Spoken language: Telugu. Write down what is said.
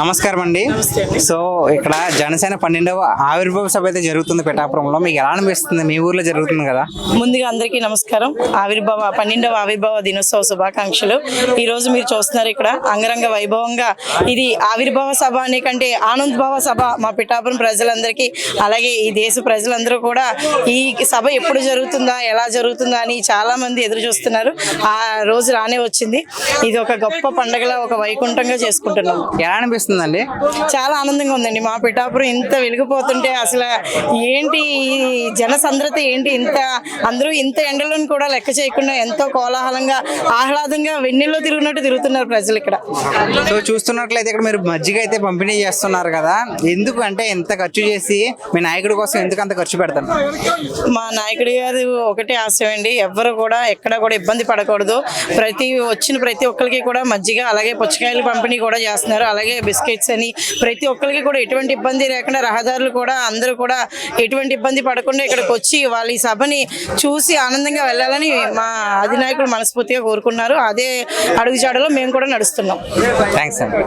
నమస్కారం అండి. సో ఇక్కడ జనసేన 12వ ఆవిర్భావ సభ అయితే జరుగుతుంది పిఠాపురంలో. మీకు ఎలా అనిపిస్తుంది? మీ ఊర్లో జరుగుతుంది కదా. ముందుగా అందరికీ నమస్కారం. 12వ ఆవిర్భావ దినోత్సవ శుభాకాంక్షలు. ఈ రోజు మీరు చూస్తున్నారు ఇక్కడ అంగరంగ వైభవంగా ఇది ఆవిర్భావ సభ అనే కంటే ఆనందభావ సభ మా పిఠాపురం ప్రజలందరికీ, అలాగే ఈ దేశ ప్రజలందరూ కూడా ఈ సభ ఎప్పుడు జరుగుతుందా, ఎలా జరుగుతుందా అని చాలా మంది ఎదురు చూస్తున్నారు. ఆ రోజు రానే వచ్చింది. ఇది ఒక గొప్ప పండగలా, ఒక వైకుంఠంగా చేసుకుంటున్నాం. ఎలా అనిపిస్తుందండి? చాలా ఆనందంగా ఉందండి. మా పిఠాపురం ఇంత వెలిగిపోతుంటే అసలు ఏంటి ఈ జనసంద్రత ఏంటి, ఇంత అందరూ ఇంత ఎండలను కూడా లెక్క చేయకుండా ఎంతో కోలాహలంగా ఆహ్లాదంగా వెన్నెల్లో తిరుగుతున్నట్టు తిరుగుతున్నారు ప్రజలు ఇక్కడ. సో చూస్తున్నట్లయితే ఇక్కడ మీరు మజ్జిగ అయితే పంపిణీ చేస్తున్నారు కదా. ఎందుకు అంటే ఎంత ఖర్చు చేసి మీ నాయకుడి కోసం ఎందుకు అంత ఖర్చు పెడతారు? మా నాయకుడి గారు ఒకటే ఆశయం అండి, ఎవ్వరు కూడా ఎక్కడ కూడా ఇబ్బంది పడకూడదు. ప్రతి ఒక్కరికి కూడా మజ్జిగ అలాగే పుచ్చకాయలు పంపిణీ కూడా చేస్తున్నారు. అలాగే బిస్కెట్స్ అని ప్రతి ఒక్కరికి కూడా ఎటువంటి ఇబ్బంది లేకుండా, రహదారులు కూడా అందరూ కూడా ఎటువంటి ఇబ్బంది పడకుండా ఇక్కడికి వచ్చి వాళ్ళ ఈ సభని చూసి ఆనందంగా వెళ్ళాలని మా అధినాయకుడు మనస్ఫూర్తిగా కోరుకున్నారు. అదే అడుగుజాడలో మేము కూడా నడుస్తున్నాం. థ్యాంక్స్ అండి.